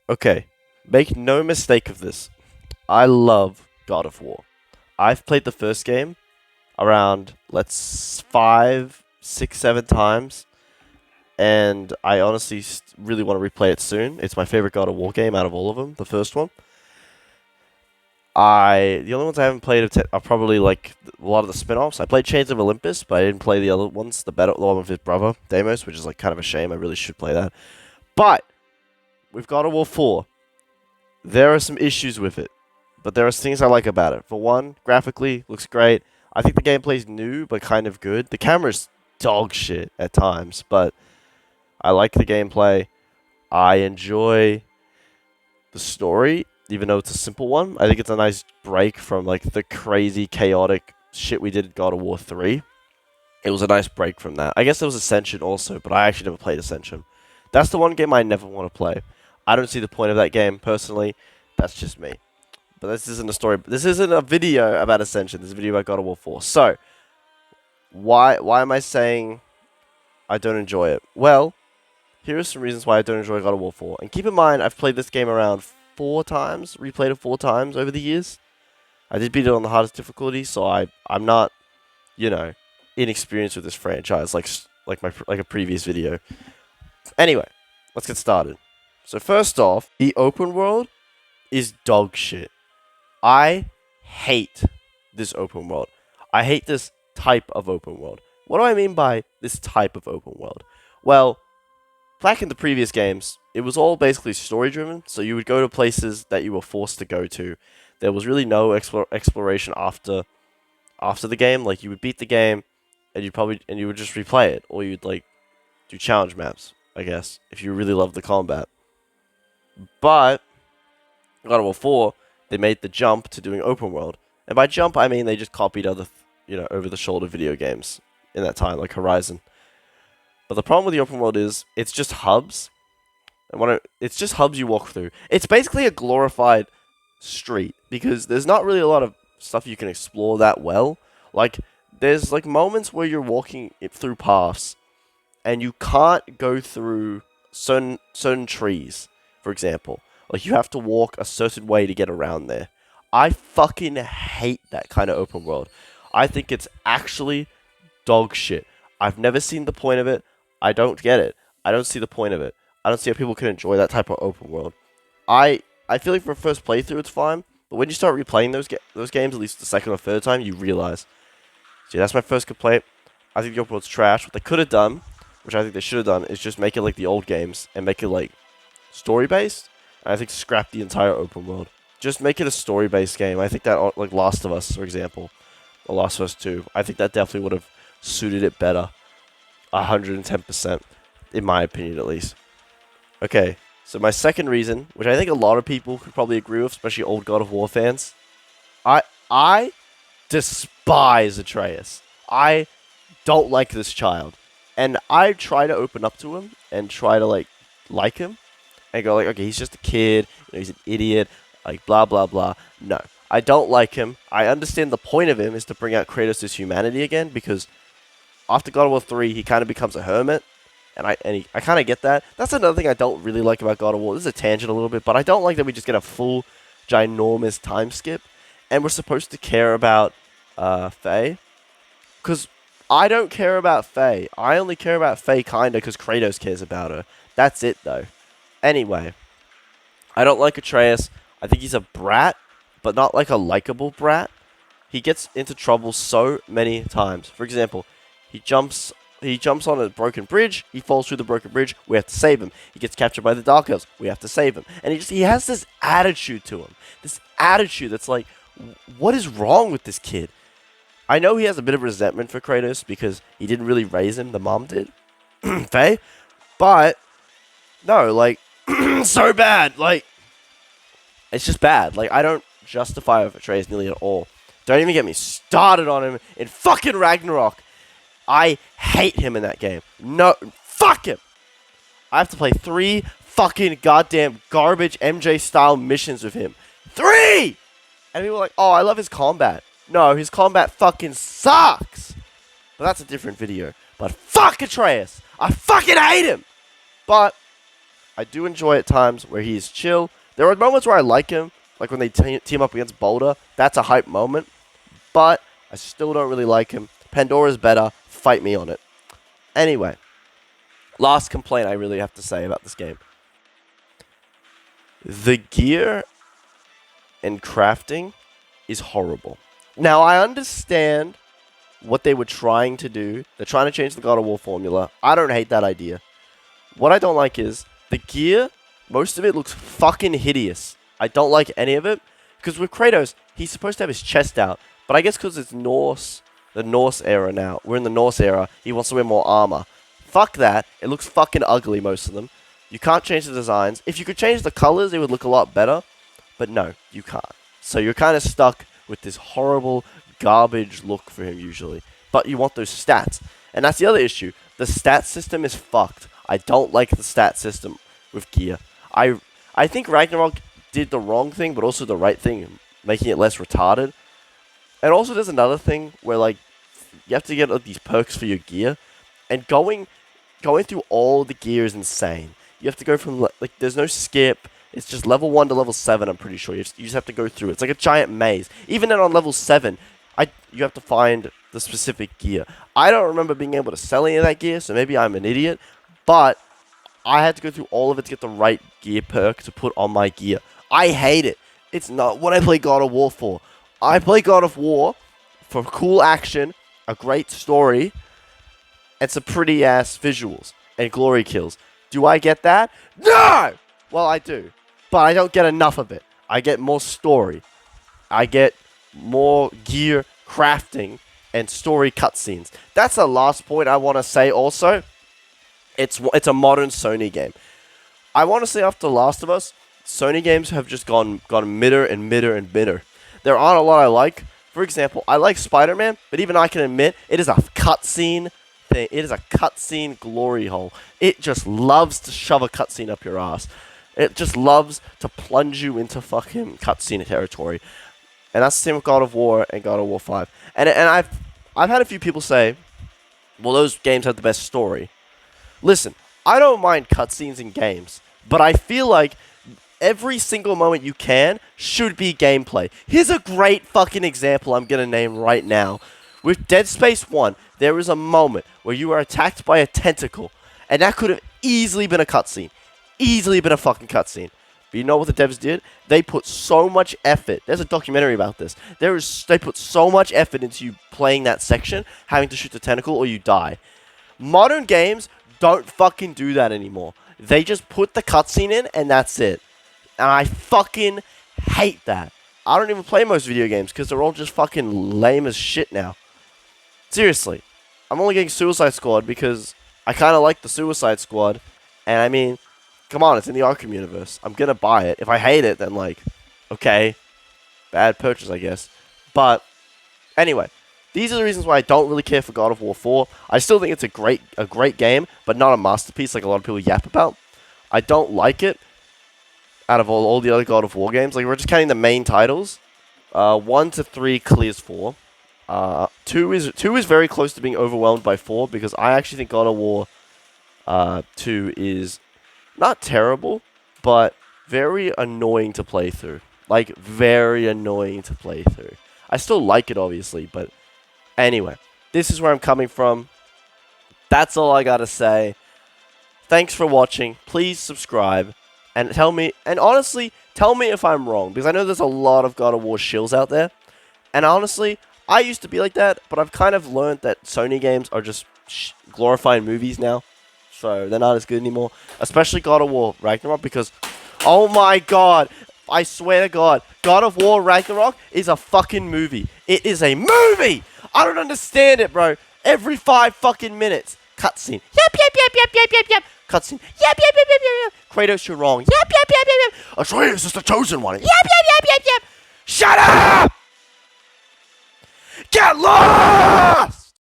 Okay, make no mistake of this. I love God of War. I've played the first game around, let's 5, 6, 7 times, and I honestly really want to replay it soon. It's my favorite God of War game out of all of them, the first one. The only ones I haven't played are probably like a lot of the spin-offs. I played Chains of Olympus, but I didn't play the other ones, the one with his brother, Deimos, which is like kind of a shame. I really should play that. But with God of War 4, there are some issues with it, but there are things I like about it. For one, graphically, looks great. I think the gameplay's new, but kind of good. The camera's dog shit at times, but I like the gameplay. I enjoy the story, even though it's a simple one. I think it's a nice break from like the crazy, chaotic shit we did in God of War 3. It was a nice break from that. I guess there was Ascension also, but I actually never played Ascension. That's the one game I never want to play. I don't see the point of that game, personally. That's just me. But this isn't a story. This isn't a video about Ascension. This is a video about God of War 4. So, why am I saying I don't enjoy it? Well, here are some reasons why I don't enjoy God of War 4. And keep in mind, I've played this game around 4 times, replayed it 4 times over the years. I did beat it on the hardest difficulty, so I'm not, you know, inexperienced with this franchise like a previous video. Anyway, let's get started. So first off, the open world is dog shit. I hate this open world. I hate this type of open world. What do I mean by this type of open world? Well, back in the previous games, it was all basically story driven, so you would go to places that you were forced to go to. There was really no exploration after the game. Like, you would beat the game and you would just replay it, or you'd like do challenge maps, I guess, if you really loved the combat. But God of War 4, they made the jump to doing open world. And by jump, I mean they just copied other, over-the-shoulder video games in that time, like Horizon. But the problem with the open world is it's just hubs. And it's just hubs you walk through. It's basically a glorified street because there's not really a lot of stuff you can explore that well. Like, there's like moments where you're walking through paths and you can't go through certain trees, for example. Like, you have to walk a certain way to get around there. I fucking hate that kind of open world. I think it's actually dog shit. I've never seen the point of it. I don't get it. I don't see the point of it. I don't see how people can enjoy that type of open world. I feel like for a first playthrough it's fine, but when you start replaying those games, at least the second or third time, you realize. See, that's my first complaint. I think the open world's trash. What they could have done, which I think they should have done, is just make it like the old games and make it like story-based. And I think scrap the entire open world. Just make it a story-based game. I think that, like Last of Us, for example, or Last of Us 2, I think that definitely would have suited it better. 110%, in my opinion at least. Okay, so my second reason, which I think a lot of people could probably agree with, especially old God of War fans, I despise Atreus. I don't like this child. And I try to open up to him and try to like him and go like, okay, he's just a kid, he's an idiot, like blah blah blah. No, I don't like him. I understand the point of him is to bring out Kratos' humanity again, because after God of War 3, he kind of becomes a hermit, and I kind of get that. That's another thing I don't really like about God of War. This is a tangent a little bit, but I don't like that we just get a full, ginormous time skip, and we're supposed to care about Faye, because I don't care about Faye. I only care about Faye kinda because Kratos cares about her. That's it, though. Anyway, I don't like Atreus. I think he's a brat, but not like a likable brat. He gets into trouble so many times. For example, he jumps on a broken bridge, he falls through the broken bridge, we have to save him. He gets captured by the Dark Elves, we have to save him. And he has this attitude to him. This attitude that's like, what is wrong with this kid? I know he has a bit of resentment for Kratos because he didn't really raise him, the mom did. Faye? But, no, like, so bad. Like, it's just bad. Like, I don't justify Atreus nearly at all. Don't even get me started on him in fucking Ragnarok. I hate him in that game. No, fuck him. I have to play 3 fucking goddamn garbage MJ-style missions with him. 3! And people are like, oh, I love his combat. No, his combat fucking sucks. But that's a different video. But fuck Atreus. I fucking hate him. But I do enjoy at times where he's chill. There are moments where I like him, like when they team up against Boulder. That's a hype moment. But I still don't really like him. Pandora's better. Fight me on it. Anyway, last complaint I really have to say about this game. The gear and crafting is horrible. Now, I understand what they were trying to do. They're trying to change the God of War formula. I don't hate that idea. What I don't like is the gear, most of it looks fucking hideous. I don't like any of it. Because with Kratos, he's supposed to have his chest out. But I guess because it's Norse, the Norse era now. We're in the Norse era. He wants to wear more armor. Fuck that. It looks fucking ugly, most of them. You can't change the designs. If you could change the colors, it would look a lot better. But no, you can't. So you're kind of stuck with this horrible garbage look for him usually. But you want those stats. And that's the other issue. The stat system is fucked. I don't like the stat system with gear. I think Ragnarok did the wrong thing, but also the right thing, making it less retarded. And also there's another thing where, like, you have to get these perks for your gear. And going through all the gear is insane. You have to go from, like, there's no skip. It's just level 1 to level 7, I'm pretty sure. You just have to go through it. It's like a giant maze. Even then on level 7, you have to find the specific gear. I don't remember being able to sell any of that gear, so maybe I'm an idiot. But I had to go through all of it to get the right gear perk to put on my gear. I hate it. It's not what I play God of War for. I play God of War for cool action, a great story, and some pretty-ass visuals and glory kills. Do I get that? No! Well, I do. But I don't get enough of it. I get more story. I get more gear crafting and story cutscenes. That's the last point I want to say also. It's a modern Sony game. I want to say after Last of Us, Sony games have just gone midder and midder and midder. There aren't a lot I like. For example, I like Spider-Man, but even I can admit it is a cutscene thing. It is a cutscene glory hole. It just loves to shove a cutscene up your ass. It just loves to plunge you into fucking cutscene territory. And that's the same with God of War and God of War 5. And I've had a few people say, well, those games have the best story. Listen, I don't mind cutscenes in games, but I feel like every single moment you can should be gameplay. Here's a great fucking example I'm going to name right now. With Dead Space 1, there was a moment where you were attacked by a tentacle, and that could have easily been a cutscene. Easily been a fucking cutscene. But you know what the devs did? They put so much effort. There's a documentary about this. They put so much effort into you playing that section, having to shoot the tentacle or you die. Modern games don't fucking do that anymore. They just put the cutscene in and that's it. And I fucking hate that. I don't even play most video games because they're all just fucking lame as shit now. Seriously. I'm only getting Suicide Squad because I kind of like the Suicide Squad. And I mean, come on, it's in the Arkham universe. I'm going to buy it. If I hate it, then like, okay. Bad purchase, I guess. But anyway, these are the reasons why I don't really care for God of War 4. I still think it's a great game, but not a masterpiece like a lot of people yap about. I don't like it out of all the other God of War games. Like, we're just counting the main titles. 1 to 3 clears 4. 2 is very close to being overwhelmed by 4 because I actually think God of War 2 is not terrible, but very annoying to play through. Like, very annoying to play through. I still like it, obviously, but anyway, this is where I'm coming from. That's all I gotta say. Thanks for watching. Please subscribe. And honestly, tell me if I'm wrong. Because I know there's a lot of God of War shills out there. And honestly, I used to be like that. But I've kind of learned that Sony games are just glorifying movies now. So they're not as good anymore. Especially God of War Ragnarok. Because, oh my god. I swear to God. God of War Ragnarok is a fucking movie. It is a movie. I don't understand it, bro. Every 5 fucking minutes. Cutscene. Yep. Cutscene. Yep. Kratos, you're wrong. Yep. Atreus is the chosen one. Yep. Shut up! Get lost!